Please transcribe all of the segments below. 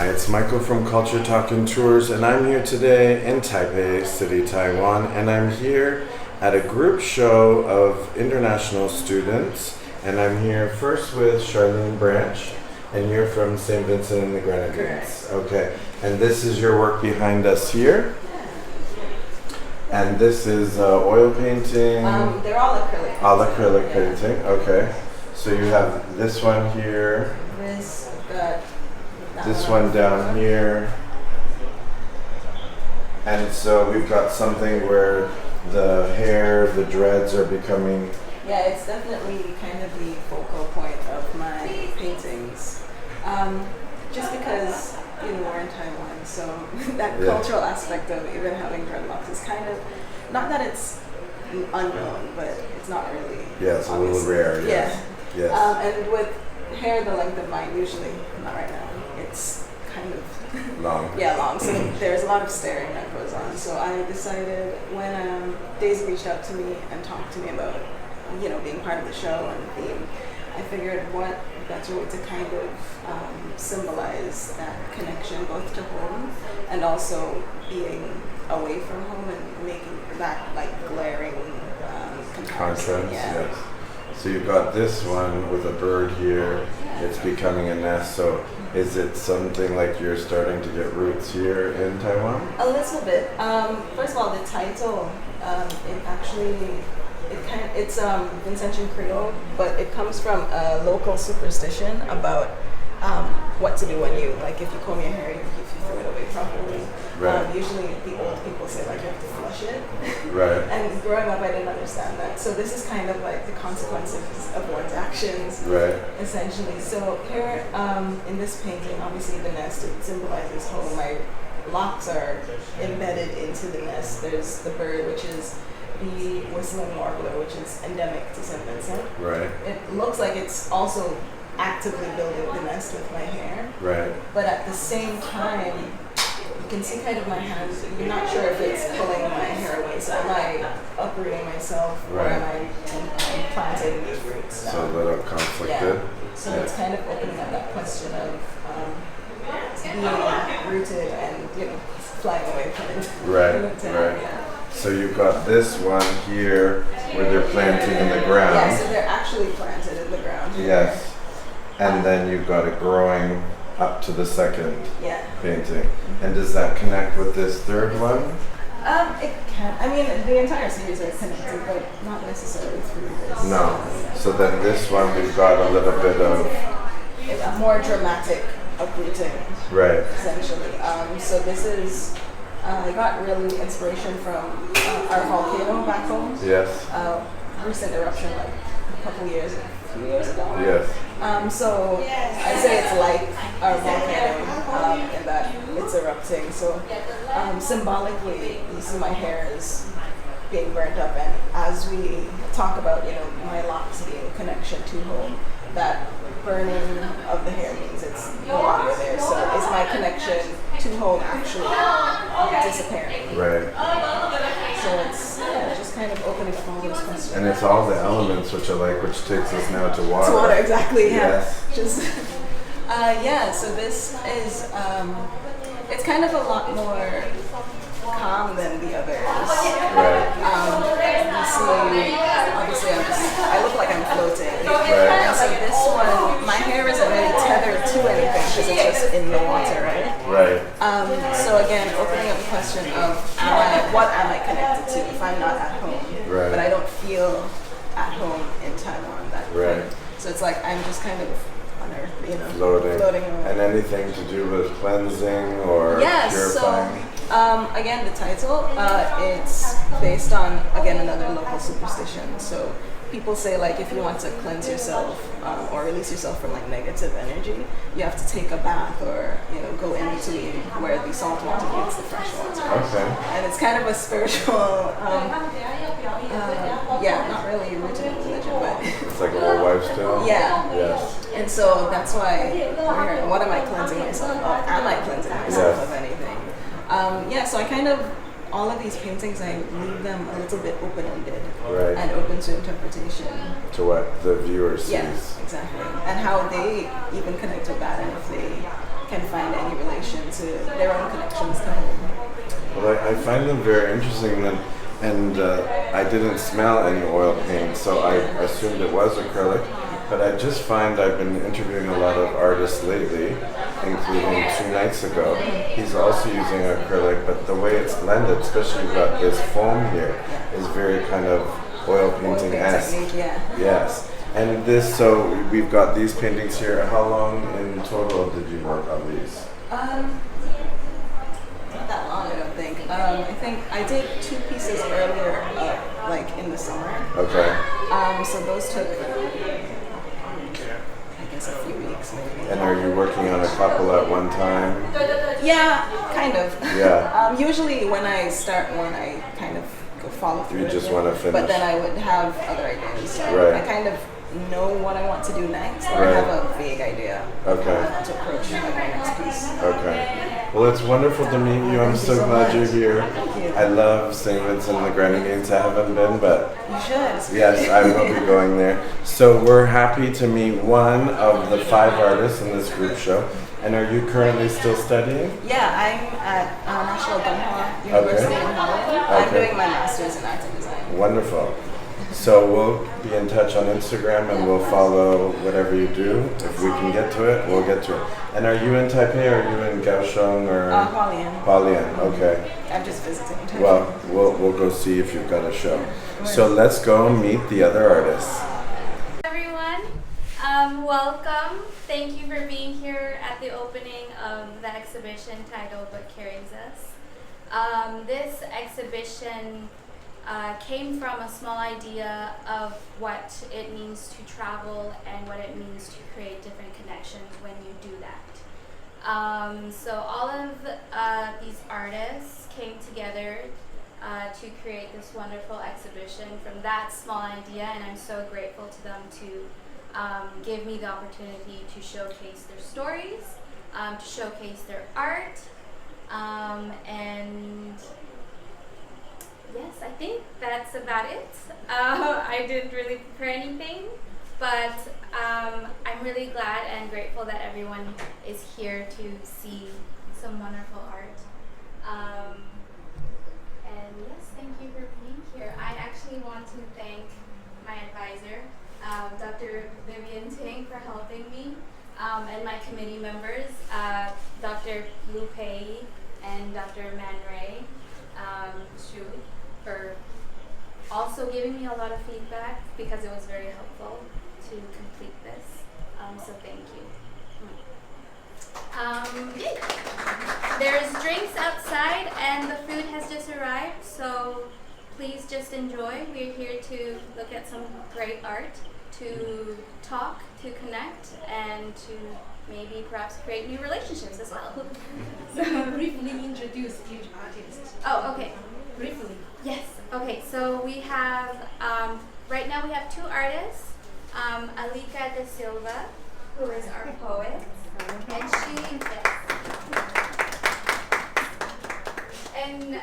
Hi, it's Michael from Culture Talk and Tours, and I'm here today in Taipei City, Taiwan, and I'm here at a group show of international students, and I'm here first with Sharleen Branch, and you're from St. Vincent and the Grenadines. Correct. Okay, and this is your work behind us here, and this is oil painting. They're all acrylic. All acrylic painting, okay. So you have this one here. This one down here. And so we've got something where the hair, the dreads are becoming... Yeah, it's definitely kind of the focal point of my paintings. Just because, we're in Taiwan, so that cultural aspect of even having dreadlocks is kind of, not that it's unknown, but it's not really. Yeah, it's obviously a little rare, yes. Yeah. Yes. And with hair the length of mine, usually, not right now, it's kind of long. Yeah, long. So there's a lot of staring that goes on. So I decided when Daisy reached out to me and talked to me about, being part of the show and the theme, I figured what better way to kind of symbolize that connection both to home and also being away from home and making that glaring contrast. Yes. So you've got this one with a bird here. It's becoming a nest. So is it something like you're starting to get roots here in Taiwan? A little bit. First of all, the title, it's Vincentian Creole, but it comes from a local superstition about what to do when if you comb your hair, if you throw it away properly. Right. Usually the old people say you have to flush it. Right. And growing up I didn't understand that. So this is kind of the consequences of one's actions. Right. Essentially. So here in this painting, obviously the nest, it symbolizes home. My locks are embedded into the nest. There's the bird, which is the whistling warbler, which is endemic to St. Vincent. Right. It looks like it's also actively building the nest with my hair. Right. But at the same time, you can see kind of my hands. You're not sure if it's pulling my hair away. So am I uprooting myself, or am I planting these roots? So a little conflicted. Yeah. So it's kind of opening up that question of being rooted and flying away from it. Right. Right. Yeah. So you've got this one here where they're planting in the ground. Yeah, so they're actually planted in the ground. Yes. And then you've got it growing up to the second painting. And does that connect with this third one? It can. I mean, the entire series are connected, but not necessarily through this. No. So then this one we've got a little bit of... a more dramatic uprooting. Right. Essentially. So this is... I got really inspiration from our volcano back home. Yes. Recent eruption a few years ago. Yes. So I say it's like our volcano in that it's erupting. So symbolically, you see my hair is being burnt up, and as we talk about, my locks being a connection to home, that burning of the hair means it's no longer there. So is my connection to home actually disappearing? Right. So it's just kind of opening up all those questions. And it's all the elements which I like, which takes us now to water. To water, exactly. Yeah. Yes. Just so this is it's kind of a lot more calm than the others. Right. You see, obviously I look like I'm floating. Right. And so this one, my hair isn't really tethered to anything because it's just in the water, right? Right. So again, opening up the question of what am I connected to if I'm not at home? Right. But I don't feel at home in Taiwan. Right. So it's like I'm just kind of on earth, floating around. And anything to do with cleansing or purifying? So again, the title, it's based on, again, another local superstition. So people say if you want to cleanse yourself or release yourself from negative energy, you have to take a bath or go in between where the salt water meets the fresh water. Okay. And it's kind of a spiritual, not really rooted in religion, but it's like a little wife's tale. Yeah. Yes. And so that's why we're here. What am I cleansing myself of? Am I cleansing myself of anything? So I kind of, all of these paintings, I leave them a little bit open-ended and open to interpretation. To what the viewer sees. Yes, exactly. And how they even connect with that, and if they can find any relation to their own connections to home. Well, I find them very interesting, and I didn't smell any oil paint, so I assumed it was acrylic. But I just find I've been interviewing a lot of artists lately, including 2 nights ago. He's also using acrylic, but the way it's blended, especially you've got this foam here, is very kind of oil painting-esque. Yeah. Yes. And this, so we've got these paintings here. How long in total did you work on these? Not that long, I don't think. I think I did 2 pieces earlier, like in the summer. Okay. So those took, I guess, a few weeks maybe. And are you working on a couple at one time? Yeah, kind of. Yeah. Usually when I start one, I kind of go follow through. You just want to finish. But then I would have other ideas. So Right. I kind of know what I want to do next, or Right. have a vague idea of Okay. how I want to approach my next piece. Okay. Well, it's wonderful to meet you. I'm Thank you so so glad much. you're here. Thank you. I love St. Vincent and the Grenadines. I haven't been, but You should. It's yes, I will be going there. So we're happy to meet one of the 5 artists in this group show. And are you currently still studying? Yeah, I'm at National Dunhua University in Holland. I'm Okay. doing my master's in art and design. Wonderful. So we'll be in touch on Instagram and we'll follow whatever you do. If we can get to it, we'll get to it. And are you in Taipei or are you in Kaohsiung or? Hualien. Hualien, okay. I'm just visiting. Well, we'll go see if you've got a show. So let's go meet the other artists. Everyone, welcome. Thank you for being here at the opening of the exhibition titled What Carries Us. This exhibition came from a small idea of what it means to travel and what it means to create different connections when you do that. So all of these artists came together to create this wonderful exhibition from that small idea, and I'm so grateful to them to give me the opportunity to showcase their stories, to showcase their art, and yes, I think that's about it. I didn't really prepare anything, but I'm really glad and grateful that everyone is here to see some wonderful art. And yes, thank you for being here. I actually want to thank my advisor, Dr. Vivian Ting, for helping me, and my committee members, Dr. Lu Pei and Dr. Man Ray Shu, for also giving me a lot of feedback because it was very helpful to complete this. So thank you. Yay. There's drinks outside and the food has just arrived, so please just enjoy. We're here to look at some great art, to talk, to connect, and to maybe perhaps create new relationships as well. So briefly introduce each artist. Oh, okay. Briefly. Yes. Okay. So we have right now we have 2 artists, Alica de Silva, who is our poet, and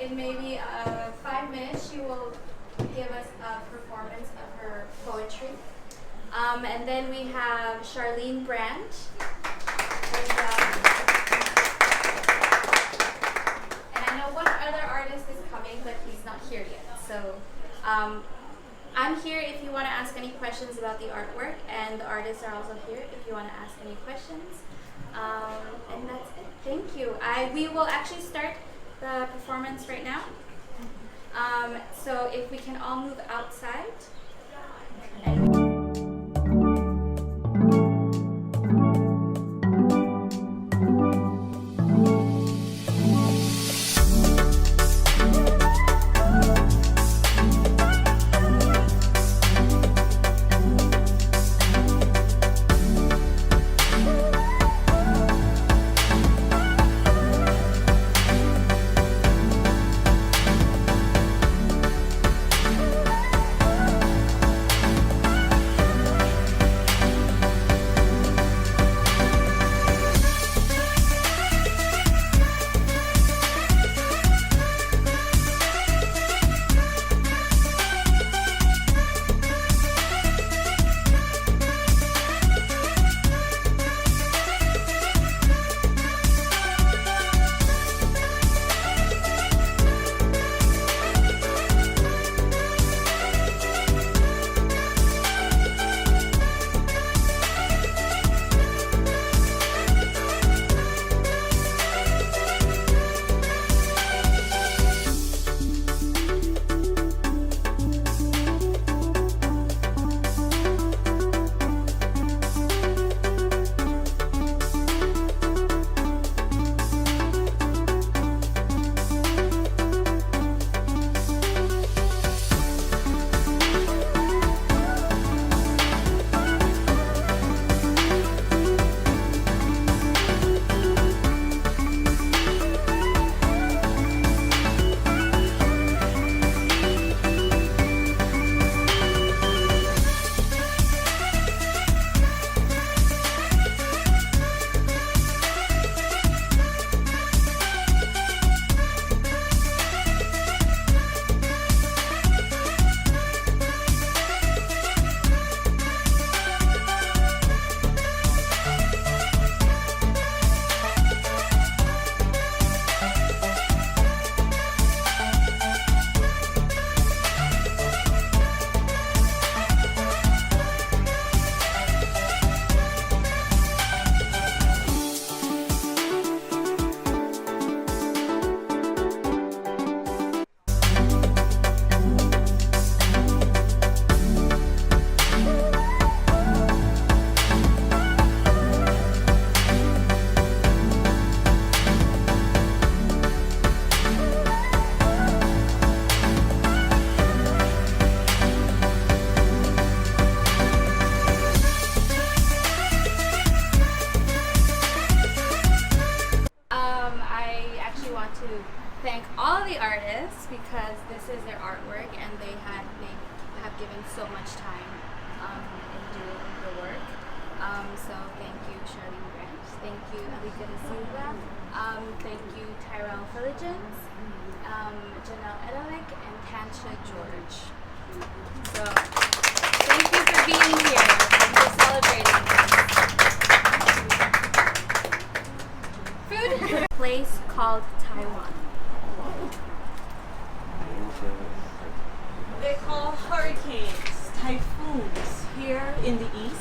in maybe 5 minutes she will give us a performance of her poetry. And then we have Sharleen Branch. And I know one other artist is coming, but he's not here yet. So I'm here if you want to ask any questions about the artwork, and the artists are also here if you want to ask any questions. And that's it. Thank you. We will actually start the performance right now. So if we can all move outside. time in doing the work. So thank you, Sharleen Branch. Thank you, Alica Silva. Thank you, Tyrel Philgence, Janelle Edovic, and Tansha George. So thank you for being here and for celebrating this. Food. Place called Taiwan. They call hurricanes, typhoons here in the east.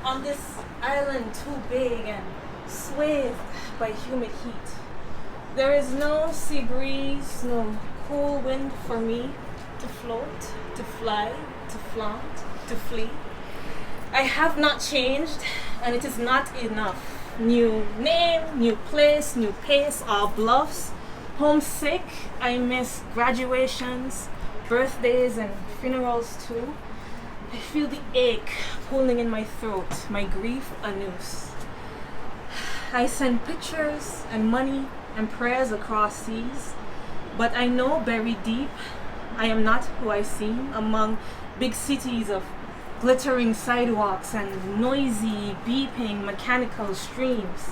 On this island too big and swathed by humid heat. There is no sea breeze, no cool wind for me to float, to fly, to flaunt, to flee. I have not changed, and it is not enough. New name, new place, new pace, all bluffs. Homesick, I miss graduations, birthdays, and funerals too. I feel the ache pulling in my throat, my grief a noose. I send pictures and money and prayers across seas, but I know buried deep, I am not who I seem among big cities of glittering sidewalks and noisy, beeping, mechanical streams.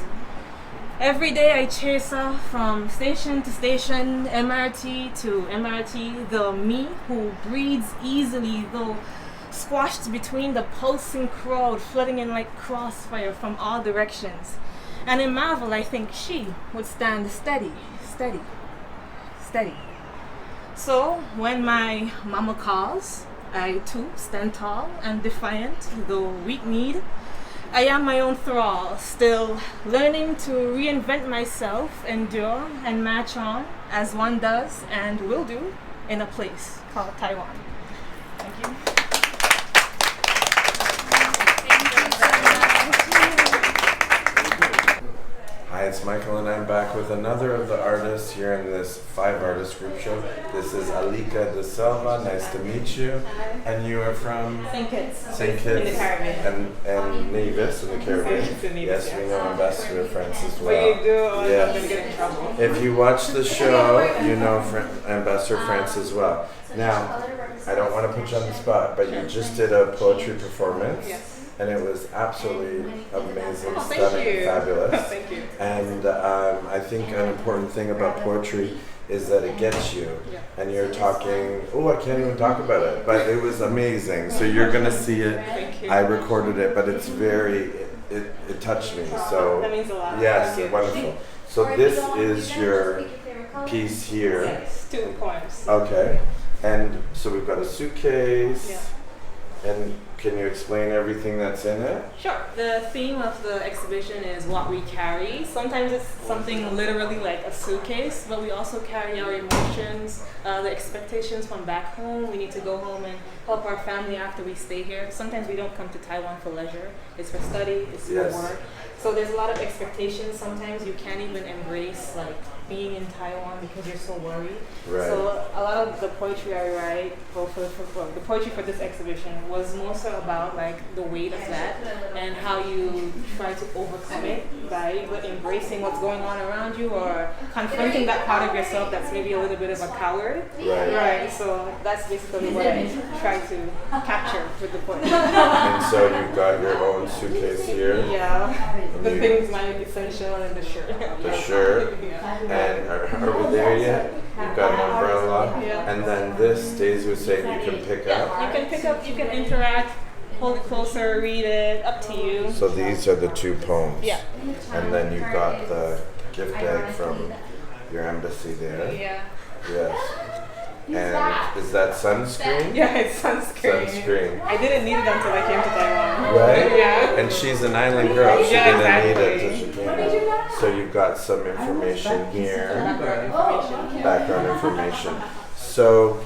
Every day I chase off from station to station, MRT to MRT, the me who breathes easily though squashed between the pulsing crowd flooding in like crossfire from all directions. And in marvel I think she would stand steady, steady, steady. So when my mama calls, I too stand tall and defiant, though weak-kneed. I am my own thrall, still learning to reinvent myself, endure and march on as one does and will do in a place called Taiwan. Thank you. Hi, it's Michael, and I'm back with another of the artists here in this 5-artist group show. This is Alica de Silva. Nice to meet you. And you are from St. Kitts. St. Kitts In the Caribbean. and Nevis in the Caribbean. Yes, we know Ambassador France as well. What you do, I'm Yes. going to get in trouble. If you watch the show, you know Ambassador France as well. Now, I don't want to put you on the spot, but you just did a poetry performance. Yes. And it was absolutely amazing, Oh, thank stunning, you. fabulous. Thank you. And I think an important thing about poetry is that it gets you. Yeah. And you're talking, oh, I can't even talk about it, but it was amazing. So you're going to see it. Thank you. I recorded it, but it's very, it touched me. So That means a lot. yes, Thank you. wonderful. So this is your piece here. Yes, 2 poems. Okay. And so we've got a suitcase. Yeah. And can you explain everything that's in it? Sure. The theme of the exhibition is what we carry. Sometimes it's something literally like a suitcase, but we also carry our emotions, the expectations from back home. We need to go home and help our family after we stay here. Sometimes we don't come to Taiwan for leisure. It's for study, it's for Yes. work. So there's a lot of expectations. Sometimes you can't even embrace like being in Taiwan because you're so worried. Right. So a lot of the poetry I write, well, the poetry for this exhibition was more so about like the weight of that and how you try to overcome it by either embracing what's going on around you or confronting that part of yourself that's maybe a little bit of a coward. Right. Right. So that's basically what I try to capture with the poetry. And so you've got your own suitcase here. Yeah. The You- things, my essential and the shirt. The shirt. Yeah. And are we there yet? You've got an umbrella. Yeah. And then this, Daisy was saying you can pick up. You can pick up, you can interact, hold it closer, read it, up to you. So these are the 2 poems. Yeah. And then you've got the gift bag from your embassy there. Yeah. Yes. And is that sunscreen? Yeah, it's sunscreen. Sunscreen. I didn't need it until I came to Taiwan. Right? Yeah. And she's an island girl. She Yeah, didn't need exactly. it till she came. So you've got some information here. Background information. Background information. So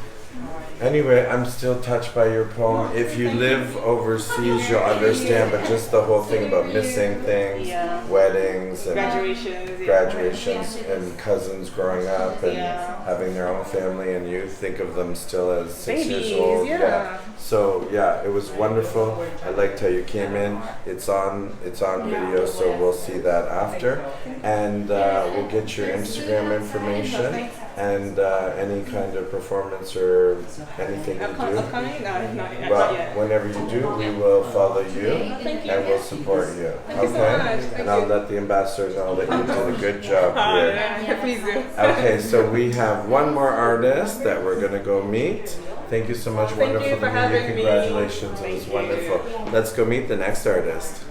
anyway, I'm still touched by your poem. If you live overseas, you'll understand, but just the whole thing about missing things, Yeah. weddings and Graduations. Yeah. graduations and cousins growing up and Yeah. having their own family, and you think of them still as 6 Babies, years old. yeah. So yeah, it was wonderful. I liked how you came in. It's on video, so we'll see that after, and we'll get your Instagram information. And any kind of performance or anything you do? Upcoming? No, not yet. Well, whenever you do, we will follow you and we'll support you. Thank you so much. Thank And I'll you. let the ambassadors know that you did a good job Oh, here. yeah, please do. Okay, so we have one more artist that we're gonna go meet. Thank you so much, Thank you wonderful for to meet you. having me. Congratulations, it Thank was you. wonderful. Let's go meet the next artist.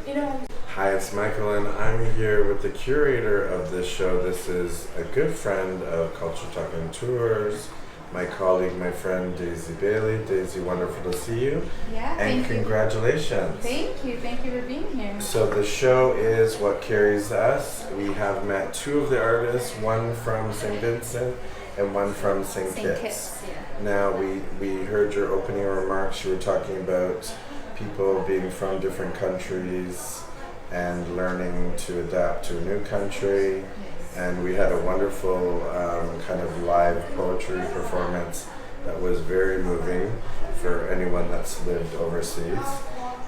Hi, it's Michael, and I'm here with the curator of this show. This is a good friend of Culture Talk and Tours, my colleague, my friend Daisy Bailey. Daisy, wonderful to see you. Yeah, And thank you. congratulations. Thank you for being here. So the show is What Carries Us. We have met two of the artists, one from St. Vincent and one from St. Kitts. Now we heard your opening remarks. You were talking about people being from different countries and learning to adapt to a new country. And we had a wonderful kind of live poetry performance that was very moving for anyone that's lived overseas.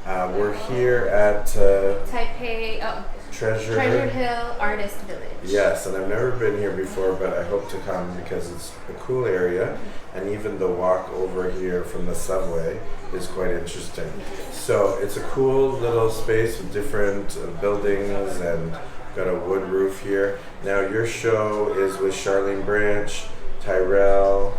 We're here at Taipei, Treasure Hill Artist Village. Yes, and I've never been here before, but I hope to come because it's a cool area, and even the walk over here from the subway is quite interesting. So it's a cool little space with different buildings and got a wood roof here. Now your show is with Sharleen Branch, Tyrel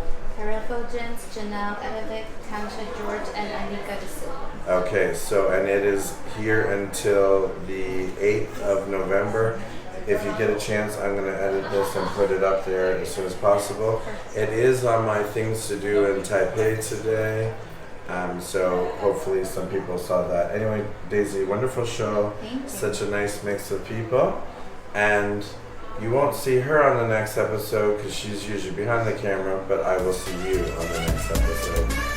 Philgence, Janelle Edovic, Tansha George, and Alica de Silva. Okay, so and it is here until the 8th of November. If you get a chance, I'm going to edit this and put it up there as soon as possible. It is on my things to do in Taipei today, so hopefully some people saw that. Anyway, Daisy, wonderful show. Thank you. Such a nice mix of people. And you won't see her on the next episode because she's usually behind the camera, but I will see you on the next episode.